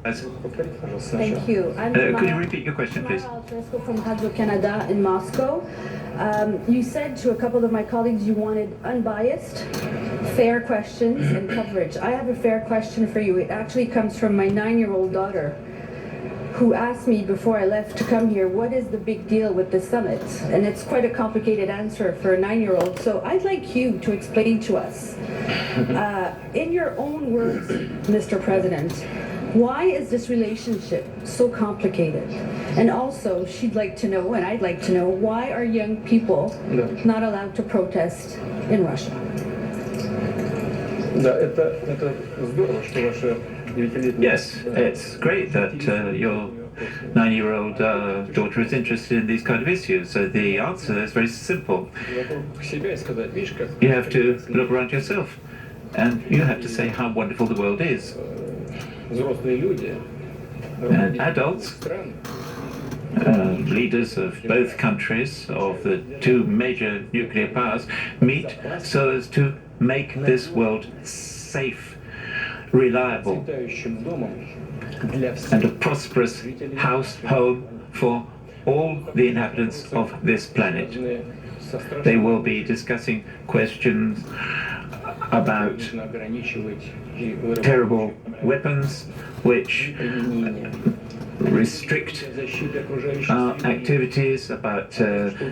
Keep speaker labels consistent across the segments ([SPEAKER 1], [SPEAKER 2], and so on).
[SPEAKER 1] Thank you.
[SPEAKER 2] Could you repeat your question, please?
[SPEAKER 1] From Radio Canada in Moscow. You said to a couple of my colleagues you wanted unbiased, fair questions and coverage. I have a fair question for you. It actually comes from my 9-year-old daughter, who asked me before I left to come here, what is the big deal with the summit? And it's quite a complicated answer for a 9-year-old. So I'd like you to explain to us, in your own words, Mr. President, why is this relationship so complicated? And also, she'd like to know, and I'd like to know, why are young people not allowed to protest in Russia?
[SPEAKER 2] Yes, it's great that your 9-year-old daughter is interested in these kind of issues. So the answer is very simple. You have to look around yourself, and you have to say how wonderful the world is. And adults, leaders of both countries, of the two major nuclear powers, meet so as to make this world safe, reliable, and a prosperous home for all the inhabitants of this planet. They will be discussing questions about terrible weapons which restrict our activities, about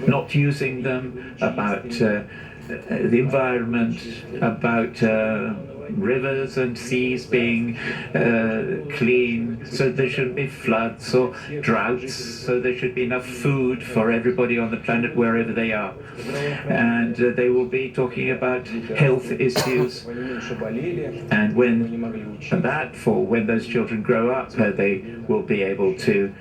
[SPEAKER 2] not using them, about the environment, about rivers and seas being clean, so there shouldn't be floods or droughts, so there should be enough food for everybody on the planet wherever they are. And they will be talking about health issues, and when those children grow up, they will be able to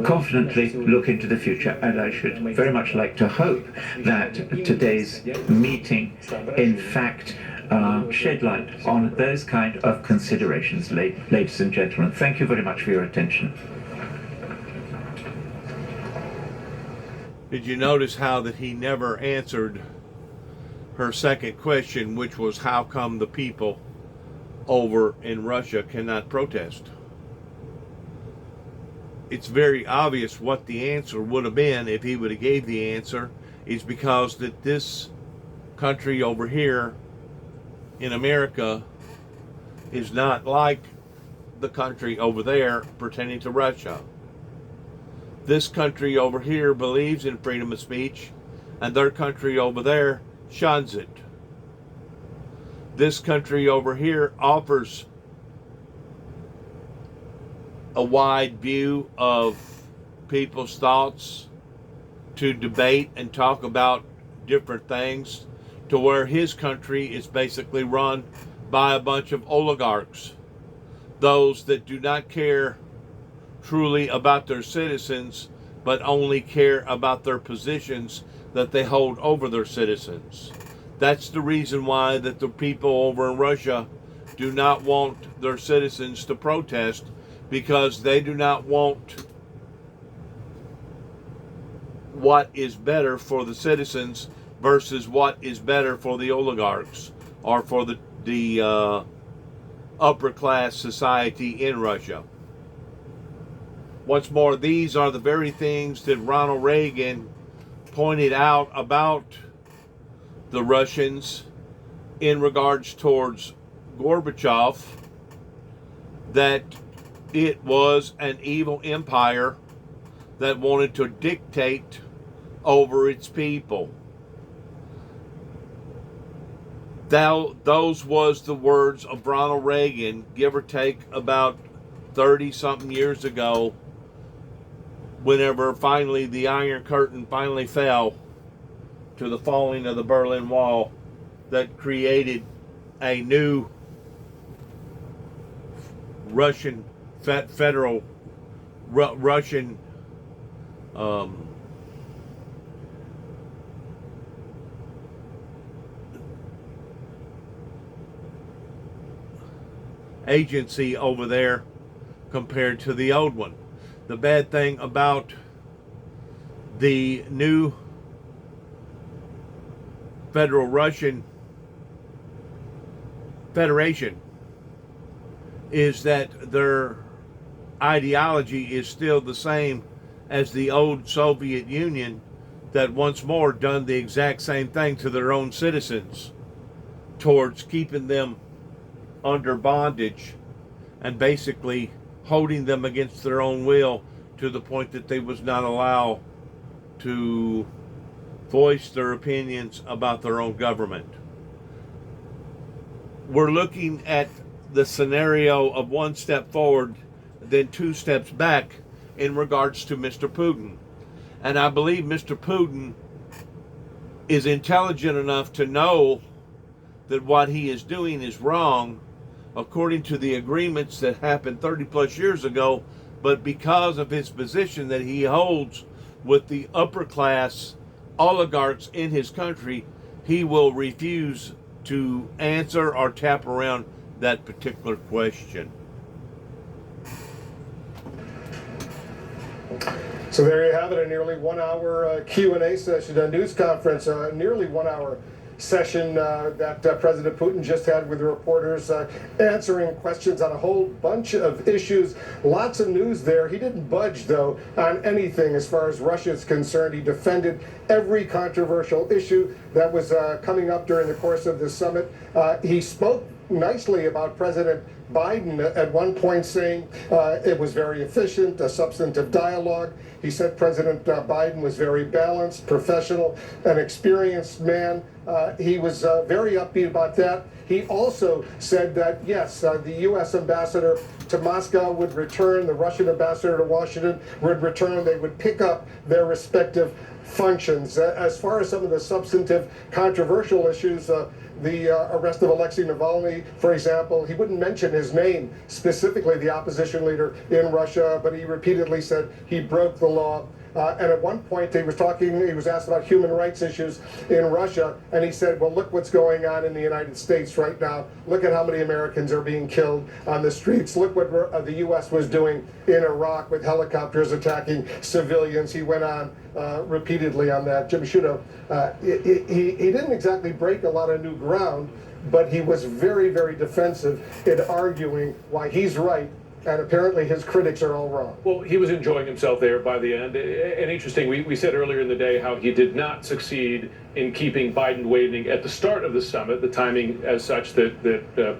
[SPEAKER 2] confidently look into the future. And I should very much like to hope that today's meeting, in fact, shed light on those kind of considerations, ladies and gentlemen. Thank you very much for your attention.
[SPEAKER 3] Did you notice how that he never answered her second question, which was how come the people over in Russia cannot protest? It's very obvious what the answer would have been if he would have gave the answer, is because that this country over here in America is not like the country over there pertaining to Russia. This country over here believes in freedom of speech, and their country over there shuns it. This country over here offers a wide view of people's thoughts to debate and talk about different things, to where his country is basically run by a bunch of oligarchs, those that do not care truly about their citizens, but only care about their positions that they hold over their citizens. That's the reason why that the people over in Russia do not want their citizens to protest, because they do not want what is better for the citizens versus what is better for the oligarchs or for the upper class society in Russia. Once more, these are the very things that Ronald Reagan pointed out about the Russians in regards towards Gorbachev, that it was an evil empire that wanted to dictate over its people. Those was the words of Ronald Reagan, give or take about 30-something years ago, whenever finally the Iron Curtain finally fell to the falling of the Berlin Wall, that created a new Russian federal Russian agency over there compared to the old one. The bad thing about the new federal Russian Federation is that their ideology is still the same as the old Soviet Union, that once more done the exact same thing to their own citizens towards keeping them under bondage and basically holding them against their own will to the point that they was not allowed to voice their opinions about their own government. We're looking at the scenario of one step forward, then two steps back in regards to Mr. Putin. And I believe Mr. Putin is intelligent enough to know that what he is doing is wrong according to the agreements that happened 30 plus years ago, but because of his position that he holds with the upper class oligarchs in his country, he will refuse to answer or tap around that particular question.
[SPEAKER 4] So there you have it, a nearly 1 hour Q&A session, a news conference, a nearly 1 hour session that President Putin just had with reporters, answering questions on a whole bunch of issues. Lots of news there. He didn't budge, though, on anything as far as Russia is concerned. He defended every controversial issue that was coming up during the course of the summit. He spoke nicely about President Biden at one point, saying it was very efficient, a substantive dialogue. He said President Biden was very balanced, professional, an experienced man. He was very upbeat about that. He also said that, yes, the U.S. ambassador to Moscow would return, the Russian ambassador to Washington would return. They would pick up their respective functions. As far as some of the substantive controversial issues, the arrest of Alexei Navalny, for example, he wouldn't mention his name, specifically the opposition leader in Russia, but he repeatedly said he broke the law. And at one point he was asked about human rights issues in Russia, and he said, well, look what's going on in the United States right now. Look at how many Americans are being killed on the streets. Look what the U.S. was doing in Iraq with helicopters attacking civilians. He went on repeatedly on that. Jim Sciutto, he didn't exactly break a lot of new ground, but he was very, very defensive in arguing why he's right, and apparently his critics are all wrong.
[SPEAKER 5] Well, he was enjoying himself there by the end. And interesting, we said earlier in the day how he did not succeed in keeping Biden waiting at the start of the summit, the timing as such that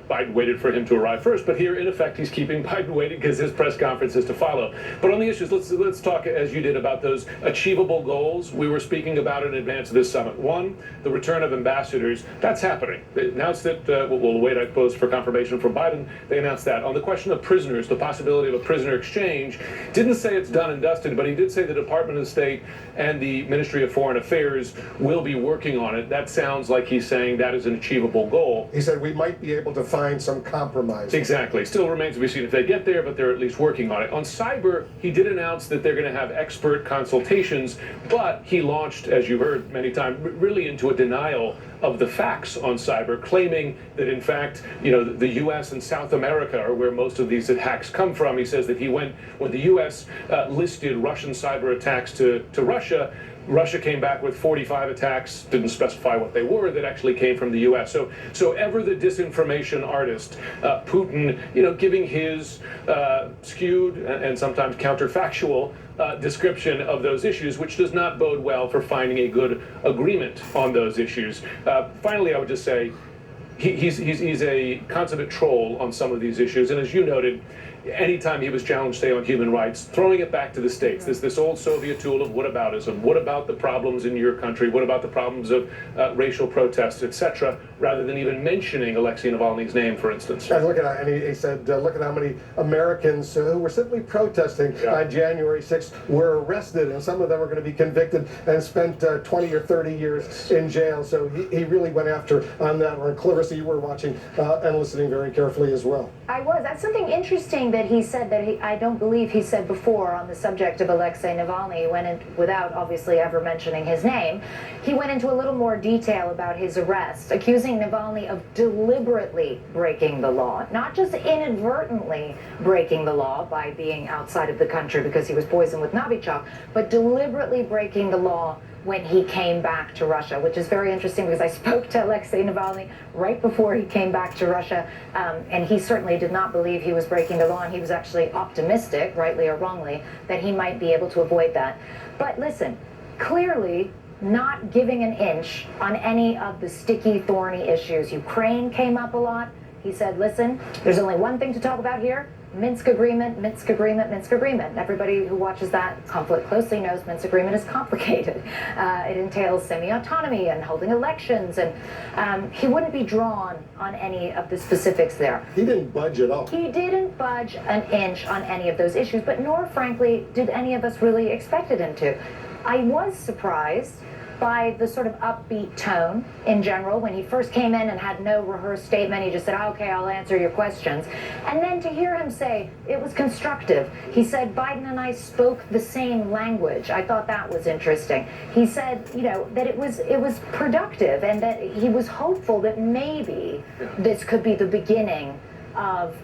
[SPEAKER 5] Biden waited for him to arrive first. But here, in effect, he's keeping Biden waiting because his press conference is to follow. But on the issues, let's talk, as you did, about those achievable goals we were speaking about in advance of this summit. One, the return of ambassadors. That's happening. They announced that, we'll wait, I suppose, for confirmation from Biden. They announced that. On the question of prisoners, the possibility of a prisoner exchange, didn't say it's done and dusted, but he did say the Department of State and the Ministry of Foreign Affairs will be working on it. That sounds like he's saying that is an achievable goal.
[SPEAKER 4] He said we might be able to find some compromise.
[SPEAKER 5] Exactly. Still remains to be seen if they get there, but they're at least working on it. On cyber, he did announce that they're going to have expert consultations, but he launched, as you heard many times, really into a denial of the facts on cyber, claiming that in fact, the U.S. and South America are where most of these attacks come from. He says that when the U.S. listed Russian cyber attacks to Russia, Russia came back with 45 attacks, didn't specify what they were, that actually came from the U.S. So ever the disinformation artist, Putin, giving his skewed and sometimes counterfactual description of those issues, which does not bode well for finding a good agreement on those issues. Finally, I would just say he's a consummate troll on some of these issues, and as you noted, anytime he was challenged, say, on human rights, throwing it back to the states. This old Soviet tool of whataboutism. What about the problems in your country? What about the problems of racial protests, etc., rather than even mentioning Alexei Navalny's name, for instance.
[SPEAKER 4] And look at that, and he said, look at how many Americans who were simply protesting on January 6th were arrested, and some of them are going to be convicted and spent 20 or 30 years in jail. So he really went after on that one. Clarissa, you were watching and listening very carefully as well.
[SPEAKER 6] I was. That's something interesting that he said that I don't believe he said before on the subject of Alexei Navalny. He went in, without obviously ever mentioning his name, he went into a little more detail about his arrest, accusing Navalny of deliberately breaking the law, not just inadvertently breaking the law by being outside of the country because he was poisoned with Novichok, but deliberately breaking the law when he came back to Russia, which is very interesting because I spoke to Alexei Navalny right before he came back to Russia, and he certainly did not believe he was breaking the law, and he was actually optimistic, rightly or wrongly, that he might be able to avoid that. But listen, clearly not giving an inch on any of the sticky, thorny issues. Ukraine came up a lot. He said, listen, there's only one thing to talk about here. Minsk agreement, Minsk agreement, Minsk agreement. Everybody who watches that conflict closely knows Minsk agreement is complicated. It entails semi-autonomy and holding elections, and he wouldn't be drawn on any of the specifics there.
[SPEAKER 4] He didn't budge at all.
[SPEAKER 6] He didn't budge an inch on any of those issues, but nor, frankly, did any of us really expected him to. I was surprised by the sort of upbeat tone in general. When he first came in and had no rehearsed statement, he just said, okay, I'll answer your questions. And then to hear him say it was constructive. He said, Biden and I spoke the same language. I thought that was interesting. He said, you know, that it was productive and that he was hopeful that maybe this could be the beginning of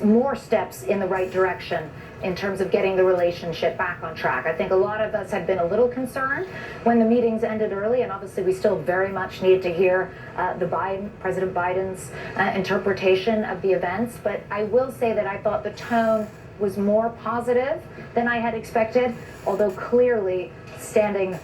[SPEAKER 6] more steps in the right direction in terms of getting the relationship back on track. I think a lot of us had been a little concerned when the meetings ended early, and obviously we still very much need to hear President Biden's interpretation of the events. But I will say that I thought the tone was more positive than I had expected, although clearly standing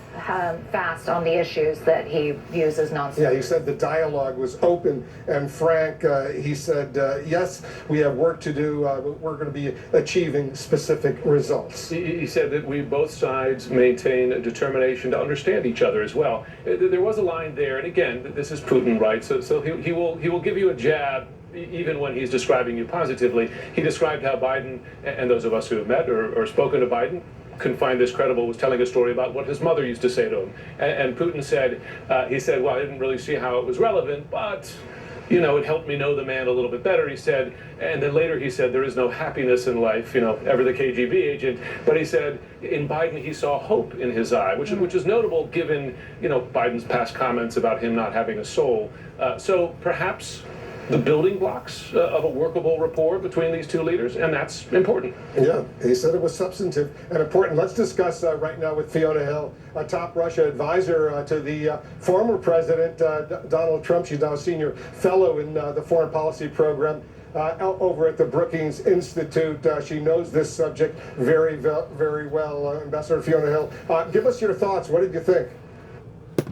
[SPEAKER 6] fast on the issues that he views as nonsense.
[SPEAKER 4] Yeah, he said the dialogue was open and frank. He said, yes, we have work to do, but we're going to be achieving specific results.
[SPEAKER 5] He said that both sides maintain a determination to understand each other as well. There was a line there, and again, this is Putin, right? So he will give you a jab even when he's describing you positively. He described how Biden, and those of us who have met or spoken to Biden, couldn't find this credible, was telling a story about what his mother used to say to him. And Putin said, well, I didn't really see how it was relevant, but, you know, it helped me know the man a little bit better, he said. And then later he said, there is no happiness in life, you know, ever the KGB agent. But he said, in Biden, he saw hope in his eye, which is notable given, you know, Biden's past comments about him not having a soul. So perhaps the building blocks of a workable rapport between these two leaders, and that's important.
[SPEAKER 4] Yeah, he said it was substantive and important. Let's discuss right now with Fiona Hill, a top Russia advisor to the former president, Donald Trump. She's now a senior fellow in the foreign policy program over at the Brookings Institute. She knows this subject very, very well. Ambassador Fiona Hill, give us your thoughts. What did you think?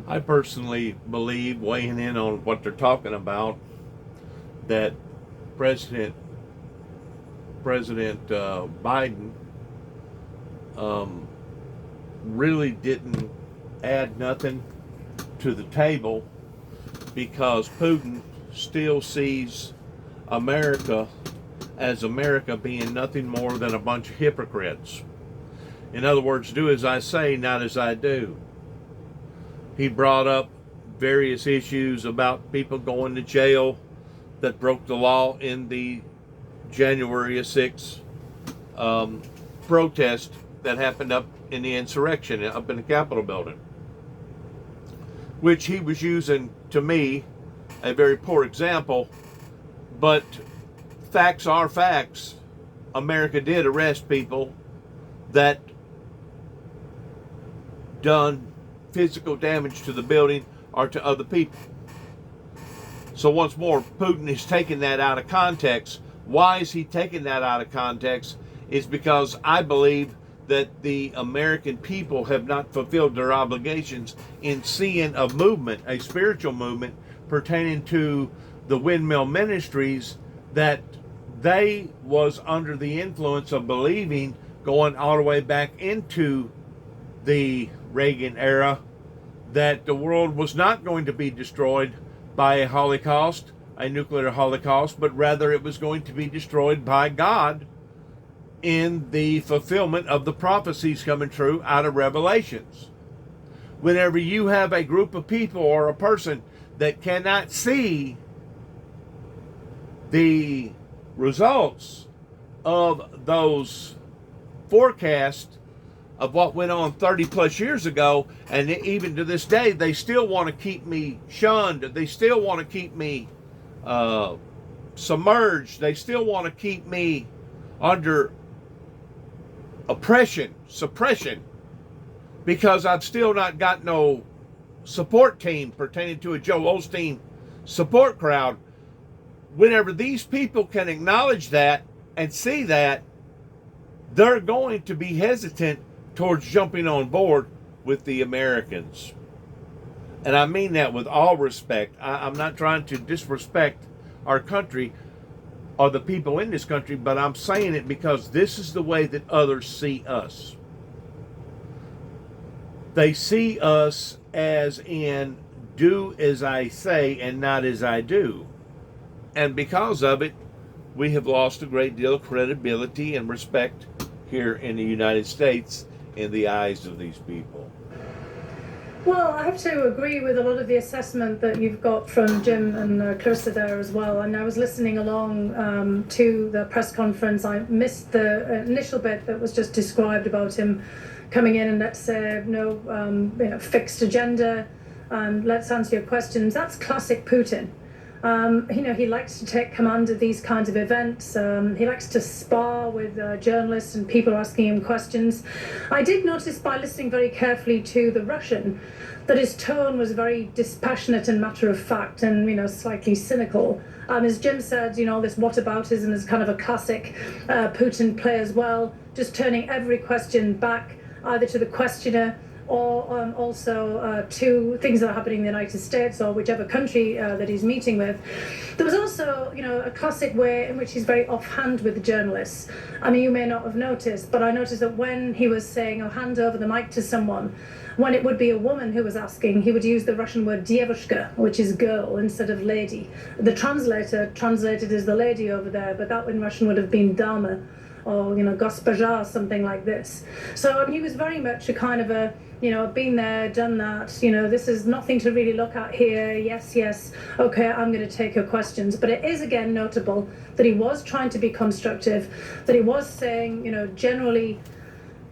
[SPEAKER 3] I personally believe, weighing in on what they're talking about, that President Biden really didn't add nothing to the table, because Putin still sees America as America being nothing more than a bunch of hypocrites. In other words, do as I say, not as I do. He brought up various issues about people going to jail that broke the law in the January 6th protest that happened up in the insurrection, up in the Capitol building, which he was using, to me, a very poor example. But facts are facts. America did arrest people that done physical damage to the building or to other people. So once more, Putin is taking that out of context. Why is he taking that out of context? Is because I believe that the American people have not fulfilled their obligations in seeing a movement, a spiritual movement pertaining to the windmill ministries, that they was under the influence of believing, going all the way back into the Reagan era, that the world was not going to be destroyed by a holocaust, a nuclear holocaust, but rather it was going to be destroyed by God in the fulfillment of the prophecies coming true out of Revelations. Whenever you have a group of people or a person that cannot see the results of those forecasts of what went on 30 plus years ago, and even to this day, they still want to keep me shunned. They still want to keep me submerged. They still want to keep me under oppression, suppression. because I've still not got no support team pertaining to a Joe Osteen support crowd. Whenever these people can acknowledge that and see that, they're going to be hesitant towards jumping on board with the Americans. And I mean that with all respect. I'm not trying to disrespect our country or the people in this country, but I'm saying it because this is the way that others see us. They see us as in do as I say and not as I do. And because of it, we have lost a great deal of credibility and respect here in the United States in the eyes of these people.
[SPEAKER 7] Well, I have to agree with a lot of the assessment that you've got from Jim and Clarissa there as well. And I was listening along to the press conference. I missed the initial bit that was just described about him coming in and let's say no fixed agenda and let's answer your questions. That's classic Putin. He likes to take command of these kinds of events. He likes to spar with journalists and people asking him questions. I did notice by listening very carefully to the Russian that his tone was very dispassionate and matter of fact and, slightly cynical. As Jim said, this whataboutism is kind of a classic Putin play as well, just turning every question back either to the questioner or also to things that are happening in the United States or whichever country that he's meeting with. There was also, a classic way in which he's very offhand with the journalists. I mean, you may not have noticed, but I noticed that when he was saying, hand over the mic to someone, when it would be a woman who was asking, he would use the Russian word девушка, which is girl, instead of lady. The translator translated as the lady over there, but that in Russian would have been dama, or, госпожа, something like this. So he was very much a kind of a, been there, done that, this is nothing to really look at here, yes, okay, I'm going to take your questions. But it is again notable that he was trying to be constructive, that he was saying, generally,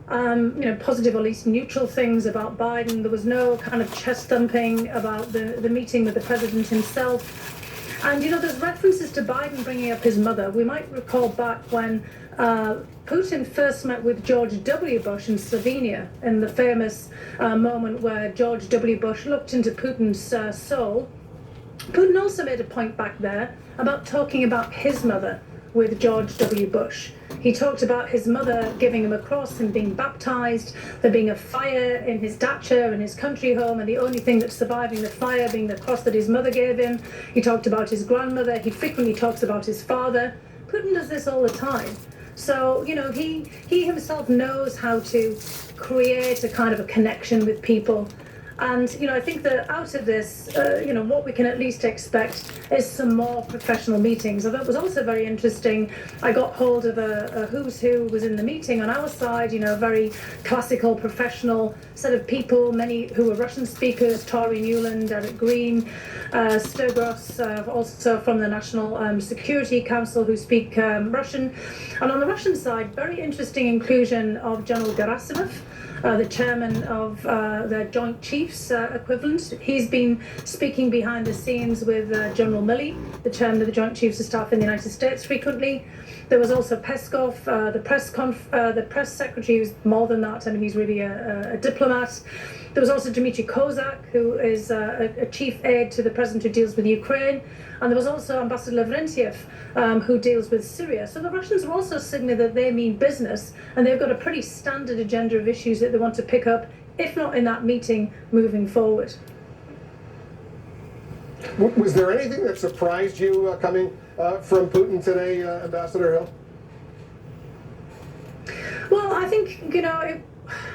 [SPEAKER 7] positive or at least neutral things about Biden. There was no kind of chest thumping about the meeting with the president himself. And, there's references to Biden bringing up his mother. We might recall back when Putin first met with George W. Bush in Slovenia in the famous moment where George W. Bush looked into Putin's soul. Putin also made a point back there about talking about his mother with George W. Bush. He talked about his mother giving him a cross and being baptized, there being a fire in his dacha in his country home, and the only thing that's surviving the fire being the cross that his mother gave him. He talked about his grandmother. He frequently talks about his father. Putin does this all the time. So, he himself knows how to create a kind of a connection with people. And, I think that out of this, what we can at least expect is some more professional meetings. I thought it was also very interesting. I got hold of a who's who was in the meeting on our side, a very classical, professional set of people, many who were Russian speakers, Tori Newland, Eric Green, Sturgos, also from the National Security Council who speak Russian. And on the Russian side, very interesting inclusion of General Gerasimov, the chairman of the Joint Chiefs equivalent. He's been speaking behind the scenes with General Milley, the chairman of the Joint Chiefs of Staff in the United States, frequently. There was also Peskov, the press secretary, who's more than that. I mean, he's really a diplomat. There was also Dmitry Kozak, who is a chief aide to the president who deals with Ukraine. And there was also Ambassador Lavrentiev, who deals with Syria. So the Russians were also signaling that they mean business, and they've got a pretty standard agenda of issues that they want to pick up, if not in that meeting, moving forward.
[SPEAKER 4] Was there anything that surprised you coming from Putin today, Ambassador Hill?
[SPEAKER 7] Well, I think,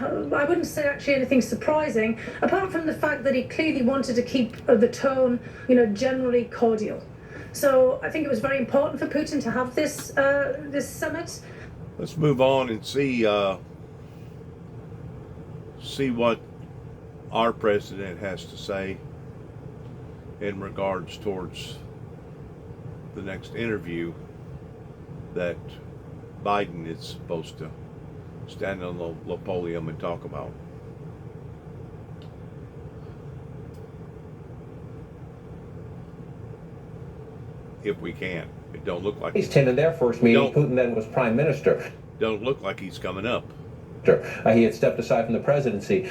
[SPEAKER 7] I wouldn't say actually anything surprising, apart from the fact that he clearly wanted to keep the tone, generally cordial. So I think it was very important for Putin to have this summit.
[SPEAKER 3] Let's move on and see what our president has to say in regards towards the next interview that Biden is supposed to stand on the podium and talk about. If we can. It don't look like
[SPEAKER 8] He's attended their first meeting. Putin then was prime minister.
[SPEAKER 3] Don't look like he's coming up.
[SPEAKER 8] He had stepped aside from the presidency.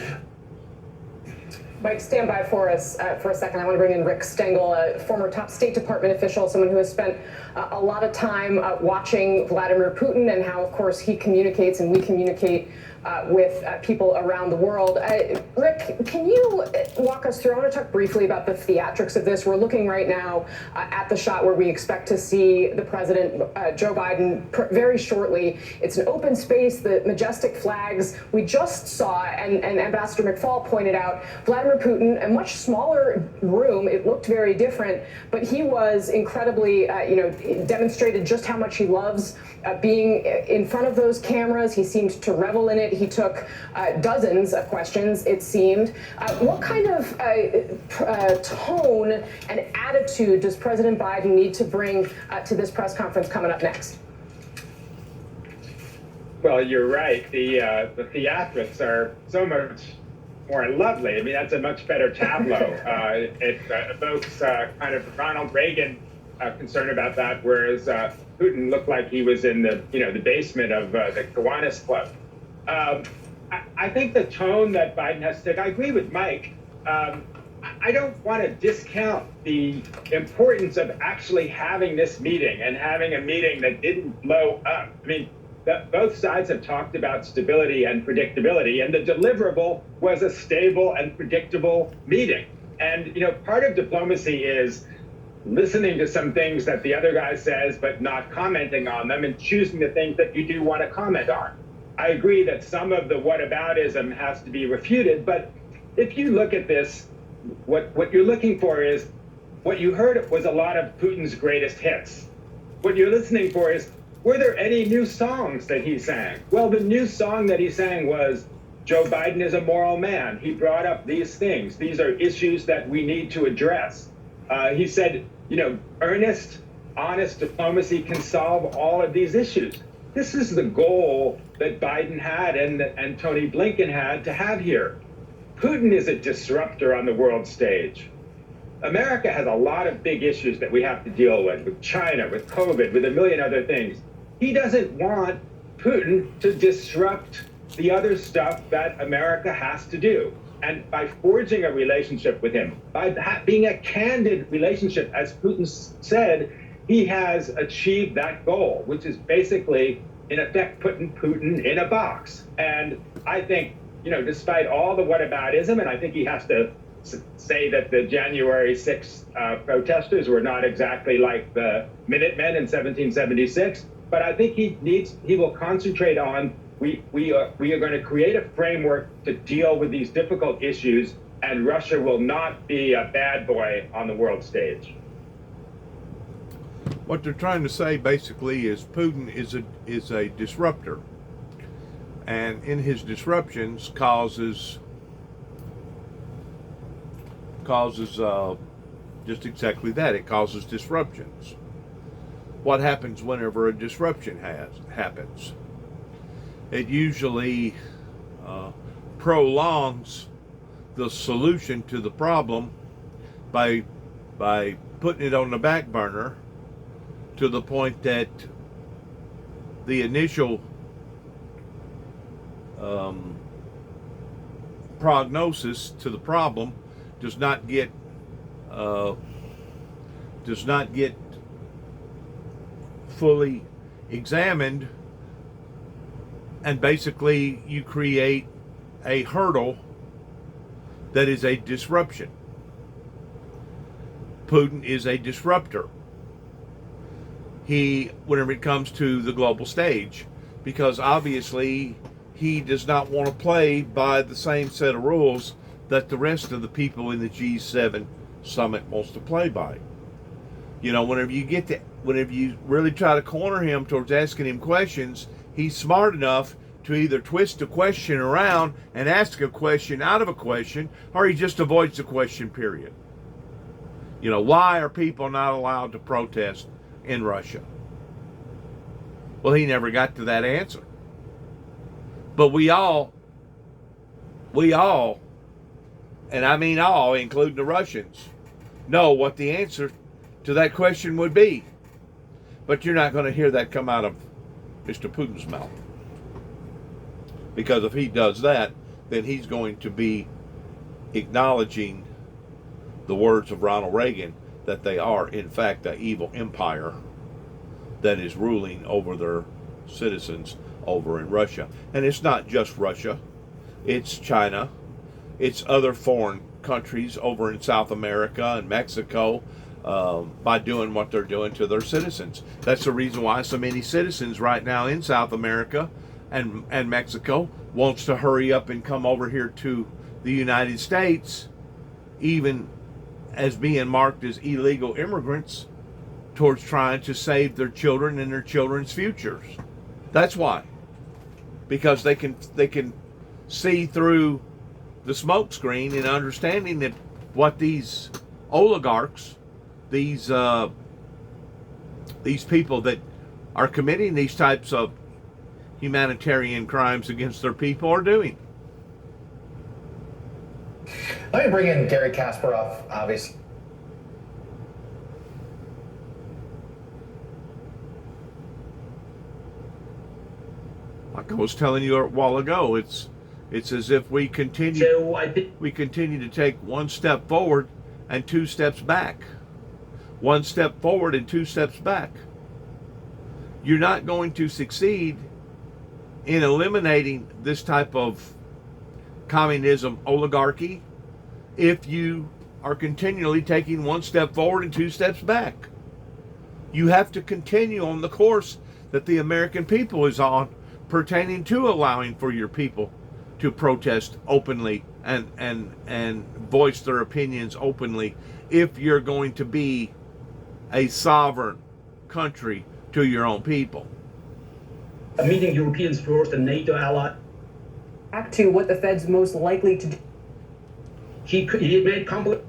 [SPEAKER 9] Mike, stand by for us for a second. I want to bring in Rick Stengel, a former top State Department official, someone who has spent a lot of time watching Vladimir Putin and how, of course, he communicates and we communicate with people around the world. Rick, can you walk us through? I want to talk briefly about the theatrics of this. We're looking right now at the shot where we expect to see the president, Joe Biden, very shortly. It's an open space, the majestic flags we just saw, and Ambassador McFaul pointed out, Vladimir Putin, a much smaller room. It looked very different, but he was incredibly, demonstrated just how much he loves being in front of those cameras. He seemed to revel in it. He took dozens of questions, it seemed. What kind of tone and attitude does President Biden need to bring to this press conference coming up next?
[SPEAKER 10] Well, you're right. The theatrics are so much more lovely. I mean, that's a much better tableau. It evokes kind of Ronald Reagan concern about that, whereas Putin looked like he was in the basement of the Kiwanis Club. I think the tone that Biden has to take, I agree with Mike. I don't want to discount the importance of actually having this meeting and having a meeting that didn't blow up. I mean, both sides have talked about stability and predictability, and the deliverable was a stable and predictable meeting. And, part of diplomacy is listening to some things that the other guy says, but not commenting on them and choosing the things that you do want to comment on. I agree that some of the whataboutism has to be refuted, but if you look at this, what you're looking for is, what you heard was a lot of Putin's greatest hits. What you're listening for is, were there any new songs that he sang? Well, the new song that he sang was, Joe Biden is a moral man. He brought up these things. These are issues that we need to address. He said, earnest, honest diplomacy can solve all of these issues. This is the goal that Biden had and Tony Blinken had to have here. Putin is a disruptor on the world stage. America has a lot of big issues that we have to deal with China, with COVID, with a million other things. He doesn't want Putin to disrupt the other stuff that America has to do. And by forging a relationship with him, by being a candid relationship, as Putin said, he has achieved that goal, which is basically, in effect, putting Putin in a box. And I think, despite all the whataboutism, and I think he has to say that the January 6th protesters were not exactly like the Minutemen in 1776, but I think he will concentrate on, we are going to create a framework to deal with these difficult issues, and Russia will not be a bad boy on the world stage.
[SPEAKER 3] What they're trying to say basically is Putin is a disruptor, and in his disruptions causes just exactly that. It causes disruptions. What happens whenever a disruption happens? It usually prolongs the solution to the problem by putting it on the back burner, to the point that the initial prognosis to the problem does not get fully examined, and basically you create a hurdle that is a disruption. Putin is a disruptor. Whenever it comes to the global stage, because obviously he does not want to play by the same set of rules that the rest of the people in the G7 summit wants to play by. Whenever you really try to corner him towards asking him questions, he's smart enough to either twist a question around and ask a question out of a question, or he just avoids the question, period. Why are people not allowed to protest in Russia? Well, he never got to that answer. But we all, and I mean all, including the Russians, know what the answer to that question would be. But you're not going to hear that come out of Mr. Putin's mouth. Because if he does that, then he's going to be acknowledging the words of Ronald Reagan that they are, in fact, an evil empire that is ruling over their citizens over in Russia. And it's not just Russia, it's China, it's other foreign countries over in South America and Mexico, by doing what they're doing to their citizens. That's the reason why so many citizens right now in South America and Mexico wants to hurry up and come over here to the United States, even as being marked as illegal immigrants, towards trying to save their children and their children's futures. That's why. Because they can see through the smoke screen and understanding that what these oligarchs, these people that are committing these types of humanitarian crimes against their people are doing.
[SPEAKER 11] Let me bring in Gary Kasparov, obviously.
[SPEAKER 3] Like I was telling you a while ago, it's as if we continue to take one step forward and two steps back. One step forward and two steps back. You're not going to succeed in eliminating this type of communism oligarchy if you are continually taking one step forward and two steps back. You have to continue on the course that the American people is on, pertaining to allowing for your people to protest openly and voice their opinions openly if you're going to be a sovereign country to your own people.
[SPEAKER 12] Meeting Europeans first and NATO ally.
[SPEAKER 13] Back to what the Fed's most likely to do.
[SPEAKER 12] He made complex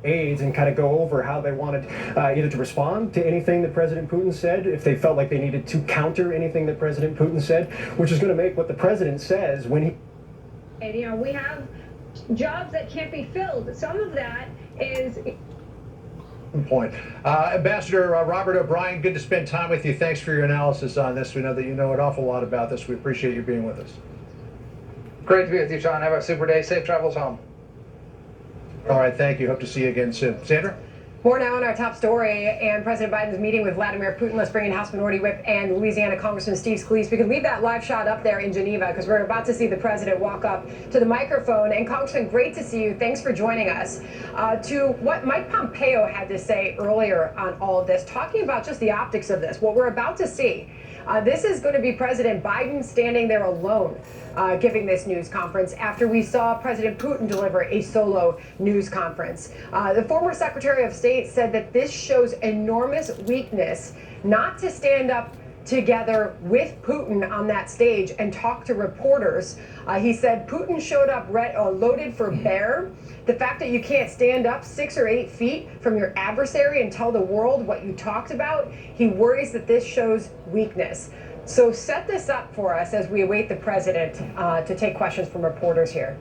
[SPEAKER 14] aides and kind of go over how they wanted either to respond to anything that President Putin said, if they felt like they needed to counter anything that President Putin said, which is going to make what the president says when he...
[SPEAKER 15] And, you know, we have jobs that can't be filled. Some of that is...
[SPEAKER 16] Point. Ambassador Robert O'Brien, good to spend time with you. Thanks for your analysis on this. We know that you know an awful lot about this. We appreciate you being with us.
[SPEAKER 17] Great to be with you, Sean. Have a super day. Safe travels home.
[SPEAKER 16] All right, thank you. Hope to see you again soon. Sandra?
[SPEAKER 9] More now on our top story and President Biden's meeting with Vladimir Putin. Let's bring in House Minority Whip and Louisiana Congressman Steve Scalise. We can leave that live shot up there in Geneva because we're about to see the president walk up to the microphone. And Congressman, great to see you. Thanks for joining us. To what Mike Pompeo had to say earlier on all of this, talking about just the optics of this, what we're about to see. This is going to be President Biden standing there alone giving this news conference after we saw President Putin deliver a solo news conference. The former Secretary of State said that this shows enormous weakness not to stand up together with Putin on that stage and talk to reporters. He said Putin showed up loaded for bear. The fact that you can't stand up 6 or 8 feet from your adversary and tell the world what you talked about, he worries that this shows weakness. So set this up for us as we await the president to take questions from reporters here.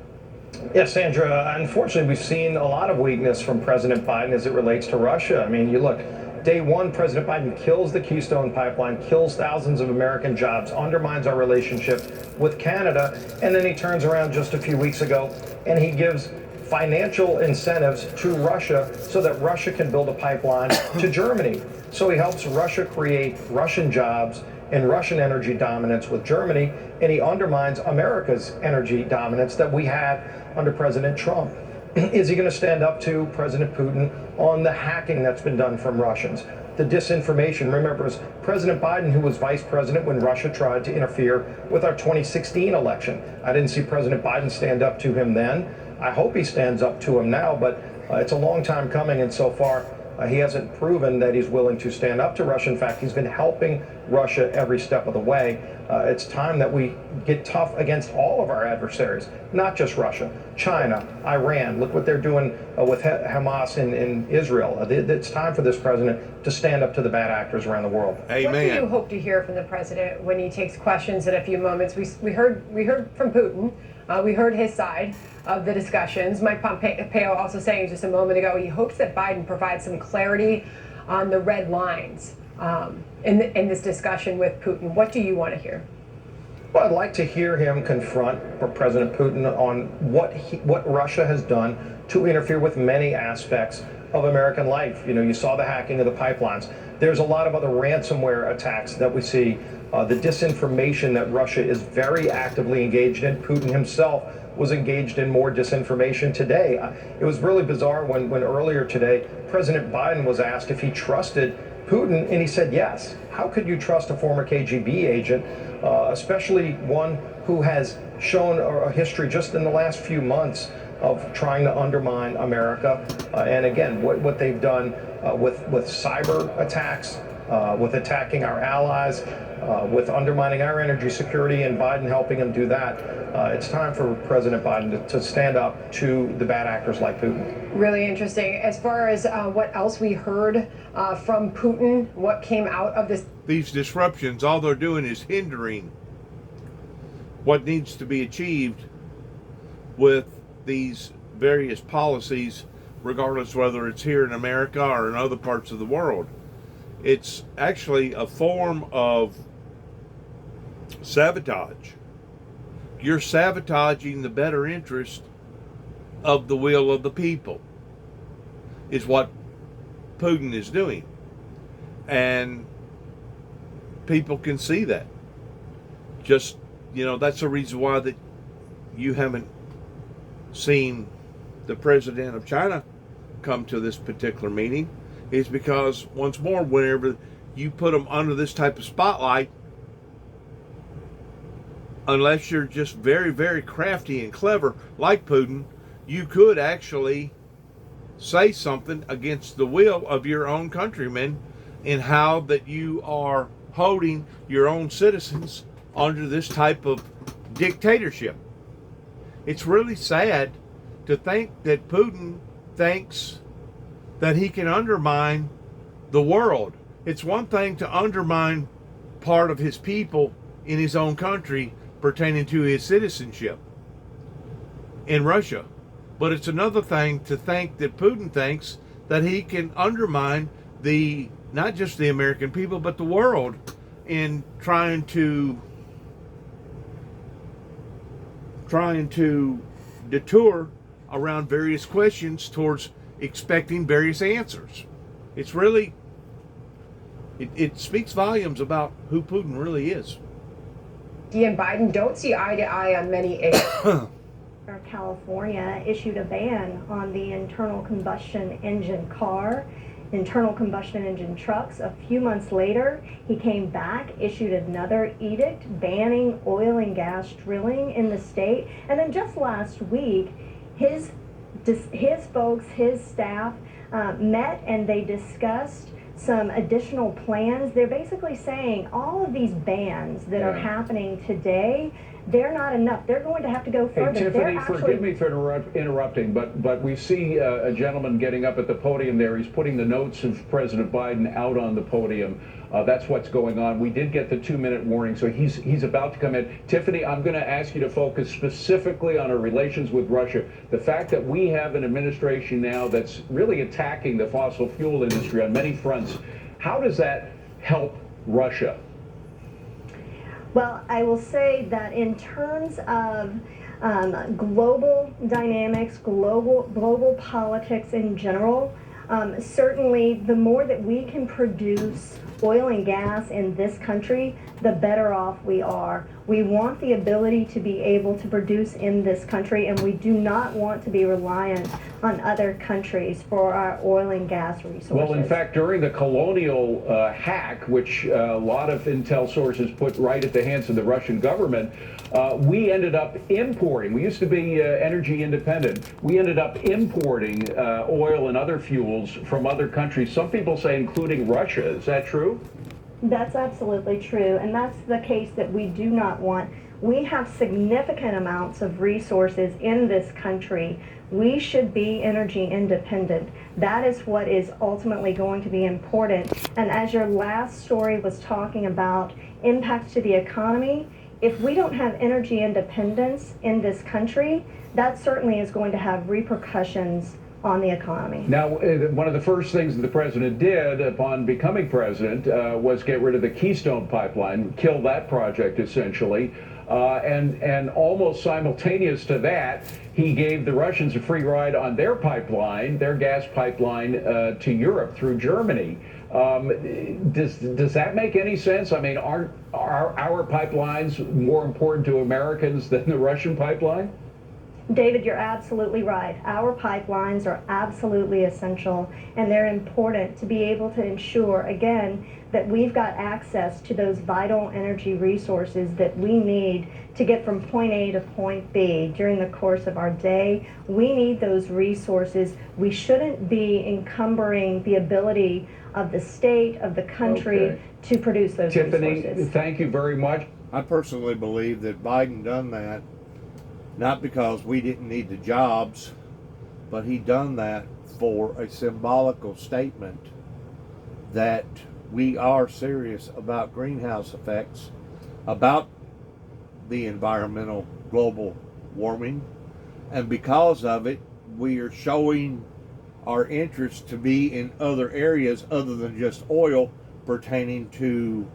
[SPEAKER 14] Yes, Sandra, unfortunately, we've seen a lot of weakness from President Biden as it relates to Russia. I mean, you look, day one, President Biden kills the Keystone Pipeline, kills thousands of American jobs, undermines our relationship with Canada, and then he turns around just a few weeks ago and he gives financial incentives to Russia so that Russia can build a pipeline to Germany. So he helps Russia create Russian jobs and Russian energy dominance with Germany, and he undermines America's energy dominance that we had under President Trump. Is he going to stand up to President Putin on the hacking that's been done from Russians? The disinformation. Remember, it was President Biden who was vice president when Russia tried to interfere with our 2016 election. I didn't see President Biden stand up to him then. I hope he stands up to him now, but it's a long time coming, and so far he hasn't proven that he's willing to stand up to Russia. In fact, he's been helping Russia every step of the way. It's time that we get tough against all of our adversaries, not just Russia, China, Iran. Look what they're doing with Hamas in Israel. It's time for this president to stand up to the bad actors around the world.
[SPEAKER 3] Amen.
[SPEAKER 9] What do you hope to hear from the president when he takes questions in a few moments? We heard from Putin. We heard his side of the discussions. Mike Pompeo also saying just a moment ago he hopes that Biden provides some clarity on the red lines in this discussion with Putin. What do you want to hear?
[SPEAKER 14] Well, I'd like to hear him confront President Putin on what Russia has done to interfere with many aspects of American life. You know, you saw the hacking of the pipelines. There's a lot of other ransomware attacks that we see. The disinformation that Russia is very actively engaged in. Putin himself was engaged in more disinformation today. It was really bizarre when earlier today, President Biden was asked if he trusted Putin, and he said yes. How could you trust a former KGB agent, especially one who has shown a history just in the last few months of trying to undermine America? And again, what they've done with cyber attacks, with attacking our allies, with undermining our energy security, and Biden helping him do that. It's time for President Biden to stand up to the bad actors like Putin.
[SPEAKER 9] Really interesting. As far as what else we heard from Putin, what came out of this.
[SPEAKER 3] These disruptions, all they're doing is hindering what needs to be achieved with these various policies, regardless whether it's here in America or in other parts of the world. It's actually a form of sabotage. You're sabotaging the better interest of the will of the people, is what Putin is doing. And people can see that. Just, you know, that's the reason why that you haven't seen the president of China come to this particular meeting, is because, once more, whenever you put them under this type of spotlight, unless you're just very, very crafty and clever like Putin, you could actually say something against the will of your own countrymen in how that you are holding your own citizens under this type of dictatorship. It's really sad to think that Putin thinks that he can undermine the world. It's one thing to undermine part of his people in his own country pertaining to his citizenship in Russia. But it's another thing to think that Putin thinks that he can undermine not just the American people, but the world in trying to detour around various questions towards expecting various answers. It's really, it speaks volumes about who Putin really is.
[SPEAKER 9] He and Biden don't see eye to eye on many issues.
[SPEAKER 18] California issued a ban on the internal combustion engine car, internal combustion engine trucks. A few months later, he came back, issued another edict banning oil and gas drilling in the state. And then just last week, his folks, his staff met, and they discussed some additional plans. They're basically saying all of these bans that are happening today, they're not enough. They're going to have to go further.
[SPEAKER 19] Hey, Tiffany, forgive me for interrupting, but we see a gentleman getting up at the podium there. He's putting the notes of President Biden out on the podium. That's what's going on. We did get the 2-minute warning, so he's about to come in. Tiffany, I'm going to ask you to focus specifically on our relations with Russia. The fact that we have an administration now that's really attacking the fossil fuel industry on many fronts, how does that help Russia?
[SPEAKER 18] Well, I will say that in terms of global dynamics, global politics in general, certainly the more that we can produce oil and gas in this country, the better off we are. We want the ability to be able to produce in this country, and we do not want to be reliant on other countries for our oil and gas resources.
[SPEAKER 19] Well, in fact, during the colonial hack, which a lot of intel sources put right at the hands of the Russian government, we ended up importing. We used to be energy independent. We ended up importing oil and other fuels from other countries. Some people say including Russia. Is that true?
[SPEAKER 18] That's absolutely true, and that's the case that we do not want. We have significant amounts of resources in this country. We should be energy independent. That is what is ultimately going to be important. And as your last story was talking about impacts to the economy, if we don't have energy independence in this country, that certainly is going to have repercussions on the economy.
[SPEAKER 19] Now, one of the first things that the president did upon becoming president was get rid of the Keystone Pipeline, kill that project essentially. And almost simultaneous to that, he gave the Russians a free ride on their pipeline, their gas pipeline to Europe through Germany. Does that make any sense? I mean, aren't our pipelines more important to Americans than the Russian pipeline?
[SPEAKER 18] David, you're absolutely right. Our pipelines are absolutely essential, and they're important to be able to ensure, again, that we've got access to those vital energy resources that we need to get from point A to point B during the course of our day. We need those resources. We shouldn't be encumbering the ability of the state, of the country, to produce those
[SPEAKER 19] Tiffany,
[SPEAKER 18] resources.
[SPEAKER 19] thank you very much.
[SPEAKER 3] I personally believe that Biden done that not because we didn't need the jobs, but he done that for a symbolical statement that we are serious about greenhouse effects, about the environmental global warming, and because of it, we are showing our interest to be in other areas other than just oil pertaining to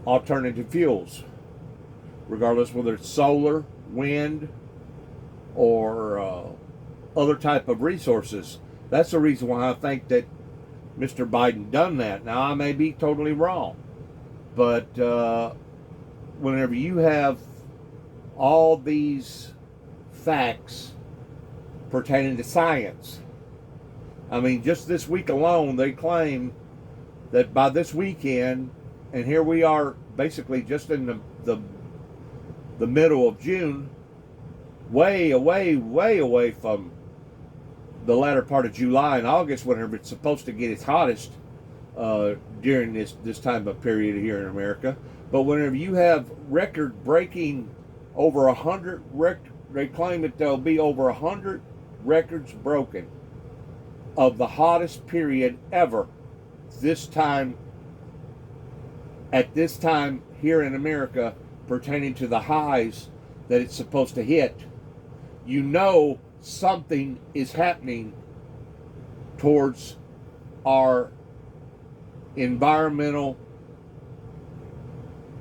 [SPEAKER 3] alternative fuels, regardless whether it's solar, wind, or other type of resources. That's the reason why I think that Mr. Biden done that. Now, I may be totally wrong, but whenever you have all these facts pertaining to science, I mean, just this week alone, they claim that by this weekend, and here we are basically just in the middle of June, way away from the latter part of July and August, whenever it's supposed to get its hottest during this time of period here in America. But whenever you have record-breaking over 100 they claim that there'll be over 100 records broken of the hottest period ever at this time here in America, pertaining to the highs that it's supposed to hit. You know something is happening towards our environmental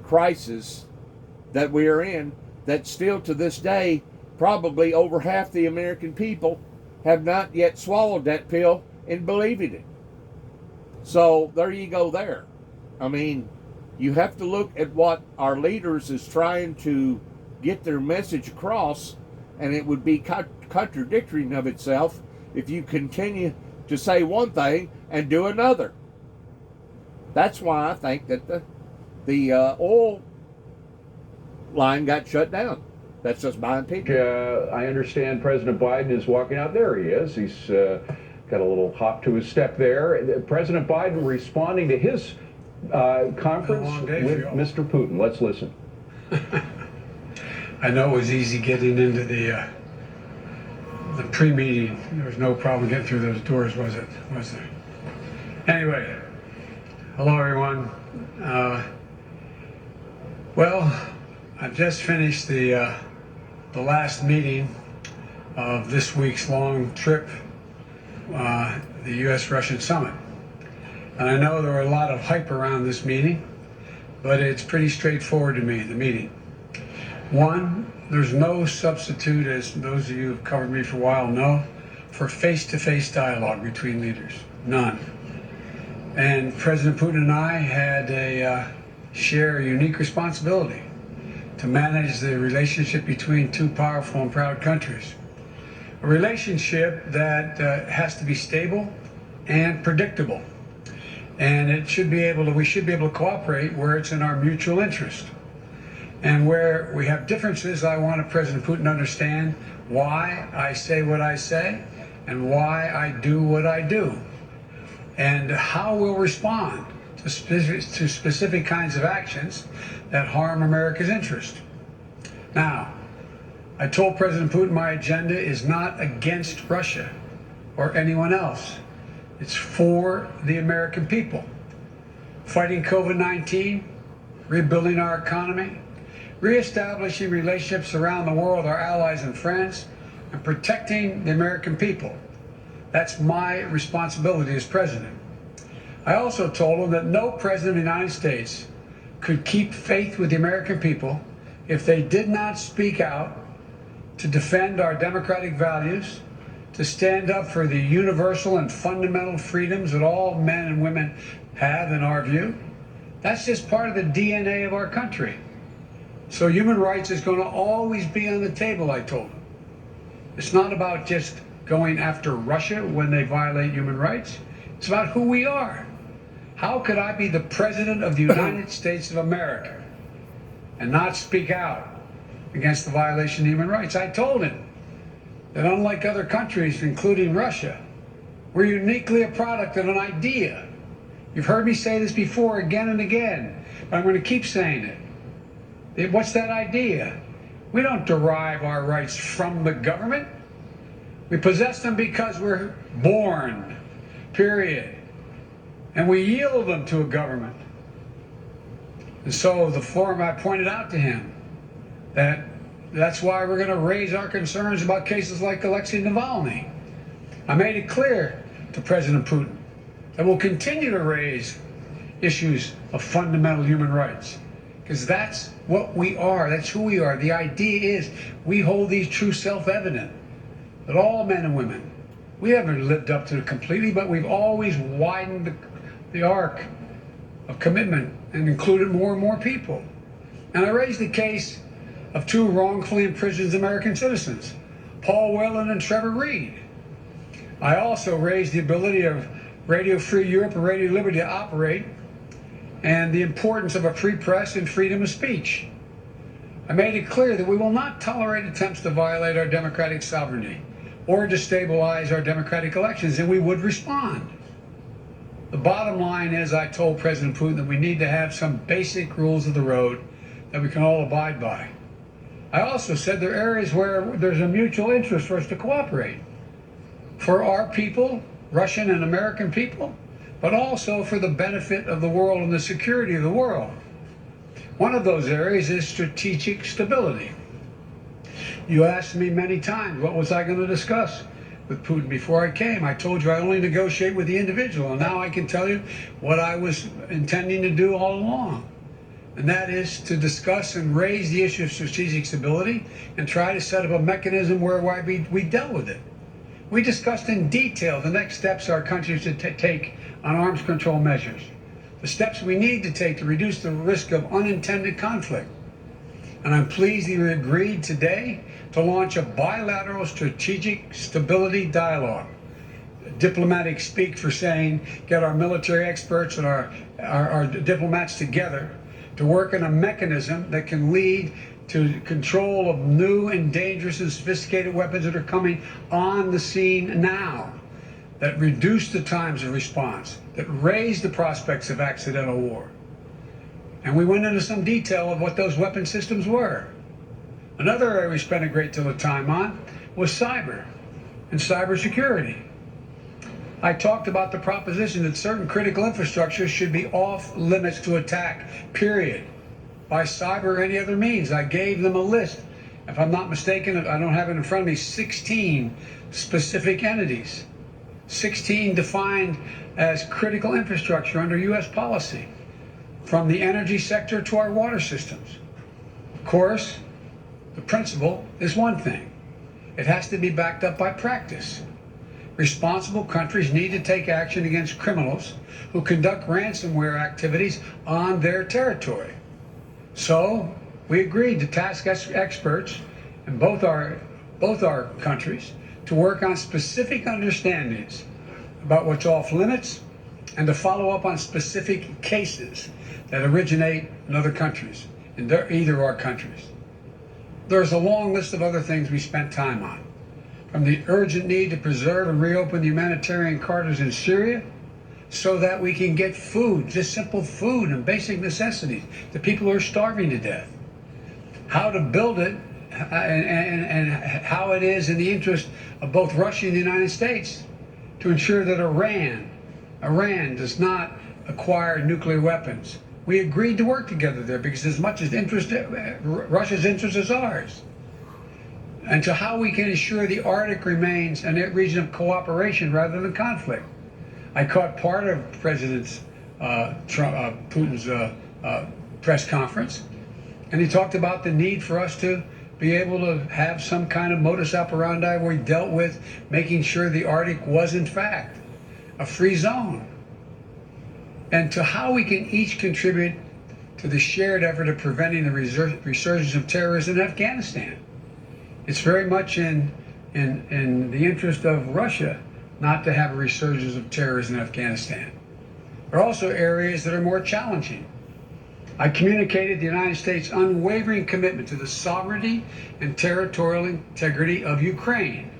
[SPEAKER 3] crisis that we are in, that still to this day, probably over half the American people have not yet swallowed that pill and believing it. So there you go there. I mean, you have to look at what our leaders is trying to get their message across, and it would be contradictory of itself if you continue to say one thing and do another. That's why I think that the oil line got shut down. That's just my opinion.
[SPEAKER 19] I understand President Biden is walking out. There he is. He's got a little hop to his step there. President Biden responding to his conference with Mr. Putin. Let's listen.
[SPEAKER 20] I know it was easy getting into the pre-meeting. There was no problem getting through those doors, was it? Was there? Anyway, hello everyone. Well, I've just finished the last meeting of this week's long trip, the U.S.-Russian summit. And I know there were a lot of hype around this meeting, but it's pretty straightforward to me, the meeting. One, there's no substitute, as those of you who've covered me for a while know, for face-to-face dialogue between leaders. None. And President Putin and I had share a unique responsibility to manage the relationship between two powerful and proud countries. A relationship that has to be stable and predictable. And we should be able to cooperate where it's in our mutual interest. And where we have differences, I want President Putin to understand why I say what I say and why I do what I do, and how we'll respond to specific kinds of actions that harm America's interest. Now, I told President Putin my agenda is not against Russia or anyone else. It's for the American people. Fighting COVID-19, rebuilding our economy, reestablishing relationships around the world with our allies and friends, and protecting the American people. That's my responsibility as president. I also told him that no president of the United States could keep faith with the American people if they did not speak out to defend our democratic values, to stand up for the universal and fundamental freedoms that all men and women have in our view. That's just part of the DNA of our country. So human rights is going to always be on the table, I told them. It's not about just going after Russia when they violate human rights. It's about who we are. How could I be the President of the United States of America and not speak out against the violation of human rights? I told him that unlike other countries, including Russia, we're uniquely a product of an idea. You've heard me say this before again and again, but I'm going to keep saying it. What's that idea? We don't derive our rights from the government. We possess them because we're born, period. And we yield them to a government. And so the forum, I pointed out to him that that's why we're going to raise our concerns about cases like Alexei Navalny. I made it clear to President Putin that we'll continue to raise issues of fundamental human rights, because that's what we are, that's who we are. The idea is we hold these truths self-evident, that all men and women, we haven't lived up to it completely, but we've always widened the arc of commitment and included more and more people. And I raised the case of two wrongfully imprisoned American citizens, Paul Whelan and Trevor Reed. I also raised the ability of Radio Free Europe and Radio Liberty to operate and the importance of a free press and freedom of speech. I made it clear that we will not tolerate attempts to violate our democratic sovereignty or destabilize our democratic elections, and we would respond. The bottom line is, I told President Putin that we need to have some basic rules of the road that we can all abide by. I also said there are areas where there's a mutual interest for us to cooperate. For our people, Russian and American people, but also for the benefit of the world and the security of the world. One of those areas is strategic stability. You asked me many times, what was I going to discuss with Putin before I came? I told you I only negotiate with the individual, and now I can tell you what I was intending to do all along. And that is to discuss and raise the issue of strategic stability and try to set up a mechanism whereby we dealt with it. We discussed in detail the next steps our country should take on arms control measures, the steps we need to take to reduce the risk of unintended conflict. And I'm pleased you agreed today to launch a bilateral strategic stability dialogue. Diplomatic speak for saying get our military experts and our diplomats together to work on a mechanism that can lead to control of new and dangerous and sophisticated weapons that are coming on the scene now, that reduce the times of response, that raise the prospects of accidental war. And we went into some detail of what those weapon systems were. Another area we spent a great deal of time on was cyber and cybersecurity. I talked about the proposition that certain critical infrastructure should be off limits to attack, period, by cyber or any other means. I gave them a list. If I'm not mistaken, I don't have it in front of me, 16 specific entities, 16 defined as critical infrastructure under U.S. policy, from the energy sector to our water systems. Of course, the principle is one thing. It has to be backed up by practice. Responsible countries need to take action against criminals who conduct ransomware activities on their territory. So we agreed to task experts in both our countries to work on specific understandings about what's off limits and to follow up on specific cases that originate in other countries, in either of our countries. There's a long list of other things we spent time on, from the urgent need to preserve and reopen the humanitarian corridors in Syria so that we can get food, just simple food and basic necessities, to people who are starving to death. How to build it and how it is in the interest of both Russia and the United States to ensure that Iran does not acquire nuclear weapons. We agreed to work together there because as much as Russia's interest is ours. And to how we can ensure the Arctic remains a region of cooperation rather than conflict. I caught part of President Putin's press conference, and he talked about the need for us to be able to have some kind of modus operandi where we dealt with making sure the Arctic was in fact a free zone, and to how we can each contribute to the shared effort of preventing the resurgence of terrorism in Afghanistan. It's very much in the interest of Russia not to have a resurgence of terrorism in Afghanistan. There are also areas that are more challenging. I communicated the United States' unwavering commitment to the sovereignty and territorial integrity of Ukraine.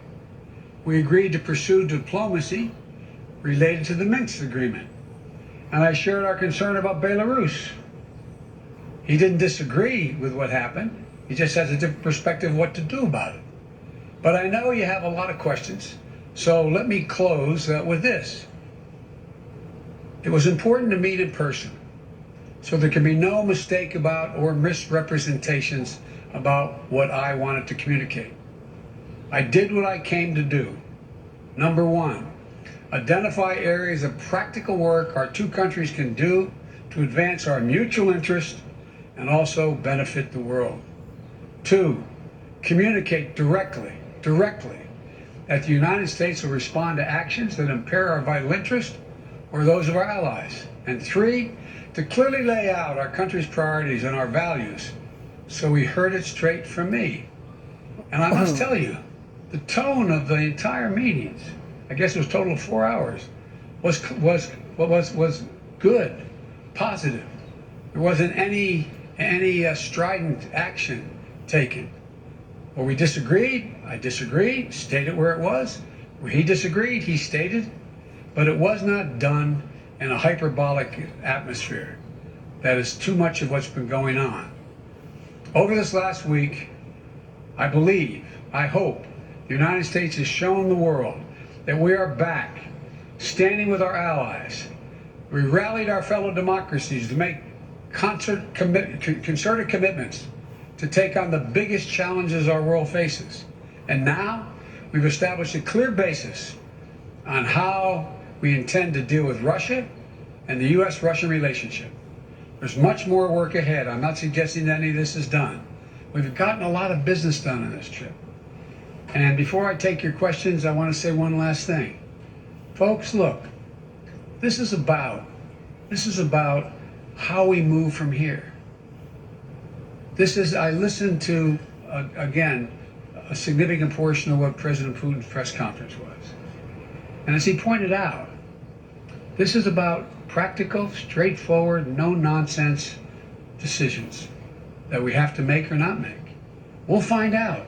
[SPEAKER 20] We agreed to pursue diplomacy related to the Minsk agreement. And I shared our concern about Belarus. He didn't disagree with what happened. He just has a different perspective of what to do about it. But I know you have a lot of questions, so let me close with this. It was important to meet in person, so there can be no mistake about or misrepresentations about what I wanted to communicate. I did what I came to do. Number one, identify areas of practical work our two countries can do to advance our mutual interest and also benefit the world. Two, communicate directly that the United States will respond to actions that impair our vital interest or those of our allies. And three, to clearly lay out our country's priorities and our values so we heard it straight from me. And I must tell you, the tone of the entire meetings, I guess it was a total of 4 hours, was good, positive. There wasn't any strident action taken. Where we disagreed, I disagreed, stated where it was. Where he disagreed, he stated, but it was not done in a hyperbolic atmosphere. That is too much of what's been going on. Over this last week, I believe, I hope, the United States has shown the world that we are back, standing with our allies. We rallied our fellow democracies to make concerted commitments to take on the biggest challenges our world faces. And now we've established a clear basis on how we intend to deal with Russia and the U.S.-Russia relationship. There's much more work ahead. I'm not suggesting that any of this is done. We've gotten a lot of business done on this trip. And before I take your questions, I want to say one last thing. Folks, look, this is about how we move from here. I listened to, again, a significant portion of what President Putin's press conference was. And as he pointed out, this is about practical, straightforward, no-nonsense decisions that we have to make or not make. We'll find out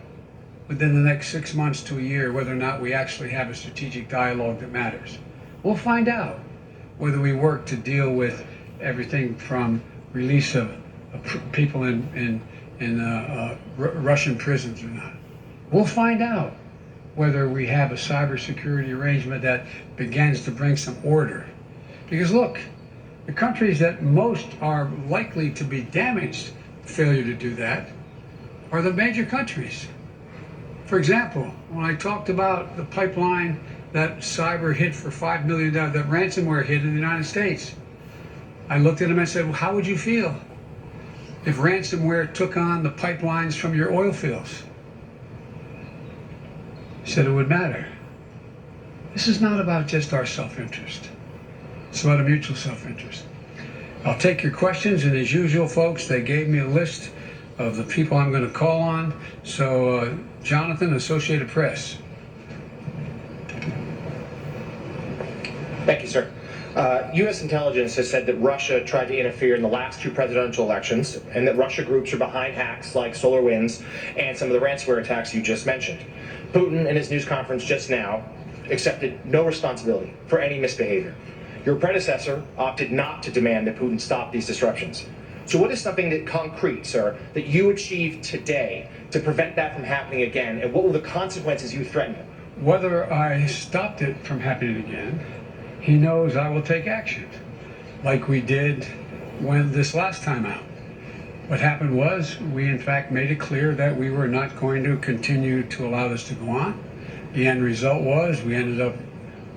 [SPEAKER 20] within the next 6 months to a year whether or not we actually have a strategic dialogue that matters. We'll find out whether we work to deal with everything from release of people in Russian prisons or not. We'll find out whether we have a cybersecurity arrangement that begins to bring some order. Because look, the countries that most are likely to be damaged failure to do that are the major countries. For example, when I talked about the pipeline that cyber hit for $5 million, that ransomware hit in the United States, I looked at him and said, well, how would you feel if ransomware took on the pipelines from your oil fields? He said it would matter. This is not about just our self-interest. It's about a mutual self-interest. I'll take your questions, and as usual, folks, they gave me a list of the people I'm going to call on. So, Jonathan, Associated Press.
[SPEAKER 11] Thank you, sir. U.S. intelligence has said that Russia tried to interfere in the last two presidential elections and that Russia groups are behind hacks like SolarWinds and some of the ransomware attacks you just mentioned. Putin, in his news conference just now, accepted no responsibility for any misbehavior. Your predecessor opted not to demand that Putin stop these disruptions. So what is something that concrete, sir, that you achieved today to prevent that from happening again, and what were the consequences you threatened?
[SPEAKER 20] Whether I stopped it from happening again, he knows I will take action, like we did when this last time out. What happened was, we in fact made it clear that we were not going to continue to allow this to go on. The end result was we ended up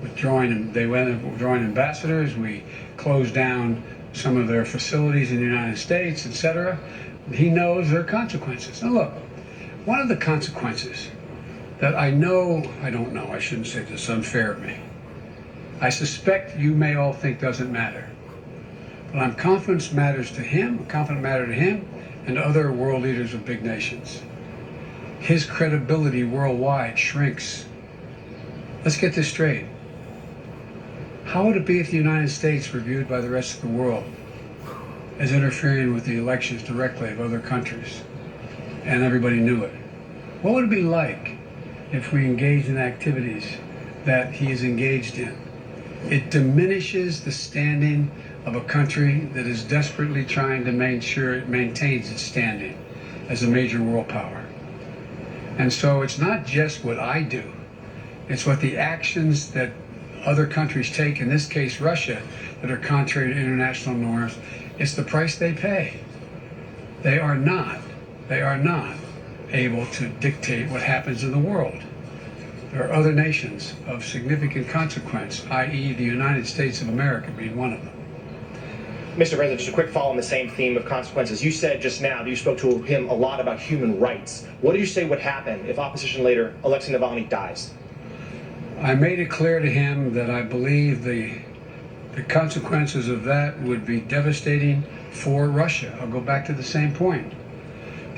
[SPEAKER 20] withdrawing, they ended up withdrawing ambassadors, we closed down some of their facilities in the United States, etc. He knows there are consequences. Now look, one of the consequences that I don't know, I shouldn't say this, unfair of me. I suspect you may all think doesn't matter. But I'm confident matters to him, and to other world leaders of big nations. His credibility worldwide shrinks. Let's get this straight. How would it be if the United States were viewed by the rest of the world as interfering with the elections directly of other countries, and everybody knew it? What would it be like if we engaged in activities that he is engaged in? It diminishes the standing of a country that is desperately trying to make sure it maintains its standing as a major world power. And so it's not just what I do, it's what the actions that other countries take, in this case Russia, that are contrary to international norms. It's the price they pay. They are not able to dictate what happens in the world. There are other nations of significant consequence, i.e. the United States of America being one of them.
[SPEAKER 11] Mr. President, just a quick follow on the same theme of consequences. You said just now that you spoke to him a lot about human rights. What did you say would happen if opposition leader Alexei Navalny dies?
[SPEAKER 20] I made it clear to him that I believe the consequences of that would be devastating for Russia. I'll go back to the same point.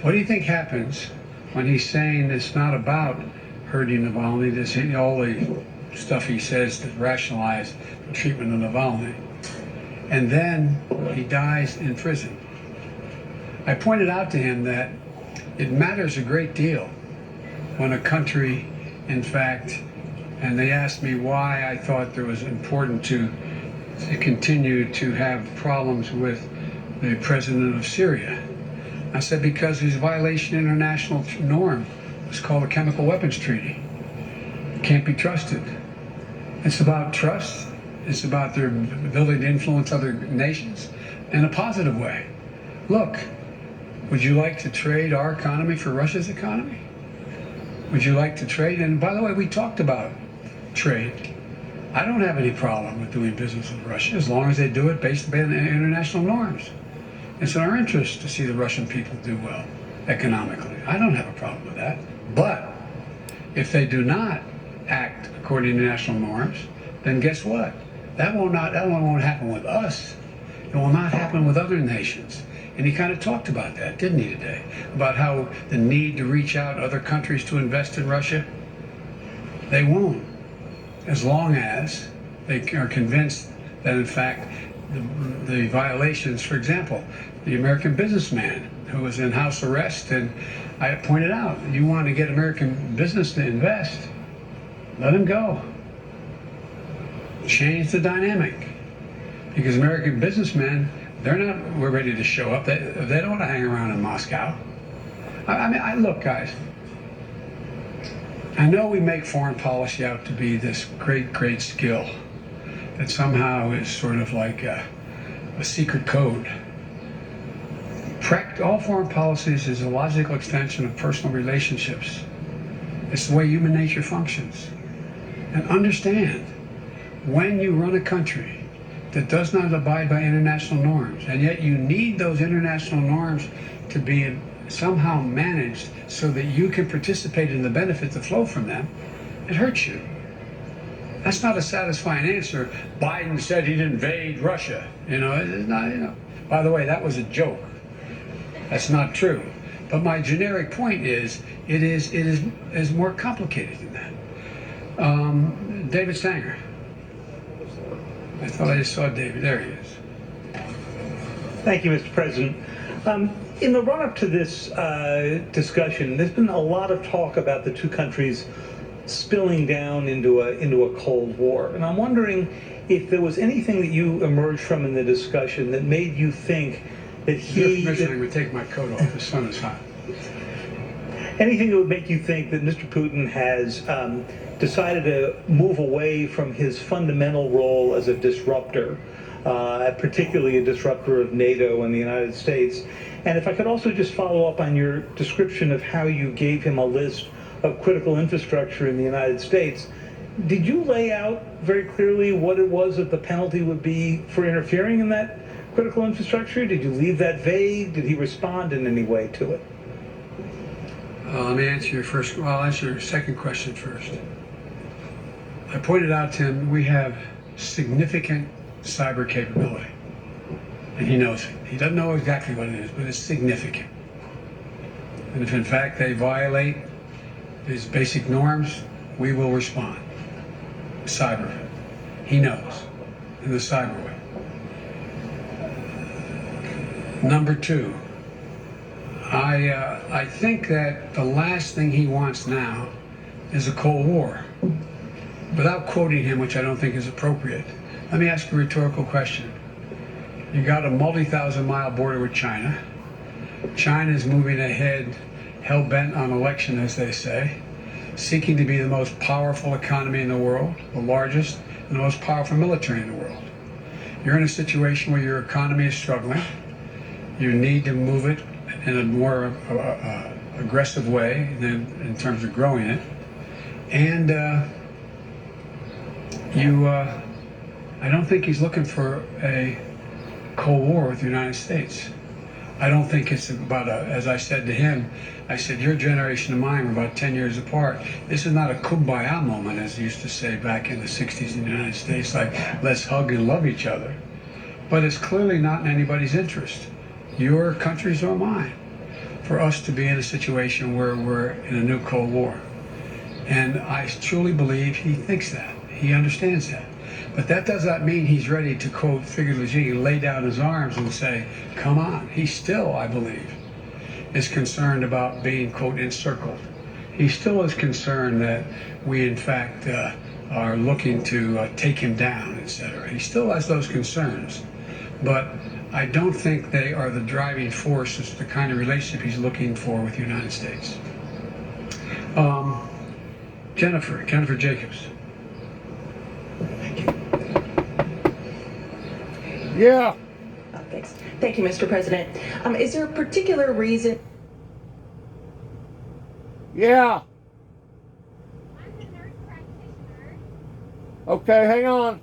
[SPEAKER 20] What do you think happens when he's saying it's not about hurting Navalny, all the stuff he says to rationalize the treatment of Navalny, and then he dies in prison? I pointed out to him that it matters a great deal when a country, in fact, and they asked me why I thought it was important to continue to have problems with the president of Syria. I said because he's a violation of international norm. It's called a chemical weapons treaty. It can't be trusted. It's about trust. It's about their ability to influence other nations in a positive way. Look, would you like to trade our economy for Russia's economy? Would you like to trade? And by the way, we talked about trade. I don't have any problem with doing business with Russia as long as they do it based on international norms. It's in our interest to see the Russian people do well economically. I don't have a problem with that. But if they do not act according to national norms, then guess what? That won't happen with us. It will not happen with other nations. And he kind of talked about that, didn't he, today? About how the need to reach out to other countries to invest in Russia. They won't, as long as they are convinced that, in fact, the violations, for example, the American businessman who was in house arrest, and I pointed out, you want to get American business to invest, let him go. Change the dynamic. Because American businessmen, we're ready to show up. They don't want to hang around in Moscow. Look, guys, I know we make foreign policy out to be this great, great skill that somehow is sort of like a secret code. All foreign policies is a logical extension of personal relationships. It's the way human nature functions. And understand, when you run a country that does not abide by international norms, and yet you need those international norms to be somehow managed so that you can participate in the benefits that flow from them, it hurts you. That's not a satisfying answer. Biden said he'd invade Russia. It's not, By the way, that was a joke. That's not true. But my generic point is, it is more complicated than that. David Stanger. I thought I just saw David. There he is.
[SPEAKER 21] Thank you, Mr. President. In the run-up to this discussion, there's been a lot of talk about the two countries spilling down into a Cold War. And I'm wondering if there was anything that you emerged from in the discussion that made you think that he...
[SPEAKER 20] I would take my coat off. The sun is hot.
[SPEAKER 21] Anything that would make you think that Mr. Putin has decided to move away from his fundamental role as a disruptor, particularly a disruptor of NATO and the United States. And if I could also just follow up on your description of how you gave him a list of critical infrastructure in the United States, did you lay out very clearly what it was that the penalty would be for interfering in that critical infrastructure? Did you leave that vague? Did he respond in any way to it?
[SPEAKER 20] Let me answer I'll answer your second question first. I pointed out to him we have significant cyber capability. And he knows it. He doesn't know exactly what it is, but it's significant. And if in fact they violate these basic norms, we will respond. Cyber. He knows. In the cyber way. Number two, I think that the last thing he wants now is a Cold War. Without quoting him, which I don't think is appropriate, let me ask you a rhetorical question. You got a multi-thousand-mile border with China. China is moving ahead, hell-bent on election, as they say, seeking to be the most powerful economy in the world, the largest, and the most powerful military in the world. You're in a situation where your economy is struggling. You need to move it in a more aggressive way than in terms of growing it. And I don't think he's looking for a Cold War with the United States. I don't think it's about as I said to him, I said, your generation and mine are about 10 years apart. This is not a kumbaya moment, as they used to say back in the 60s in the United States, like, let's hug and love each other. But it's clearly not in anybody's interest, your country's or mine, for us to be in a situation where we're in a new Cold War. And I truly believe he thinks that. He understands that. But that does not mean he's ready to, quote, figuratively lay down his arms and say, come on. He still, I believe, is concerned about being, quote, encircled. He still is concerned that we, in fact, are looking to take him down, etc. He still has those concerns. But I don't think they are the driving force as the kind of relationship he's looking for with the United States. Jennifer Jacobs.
[SPEAKER 3] Yeah.
[SPEAKER 1] Thanks. Thank you, Mr. President. Is there a particular reason?
[SPEAKER 3] Yeah. Okay, hang on.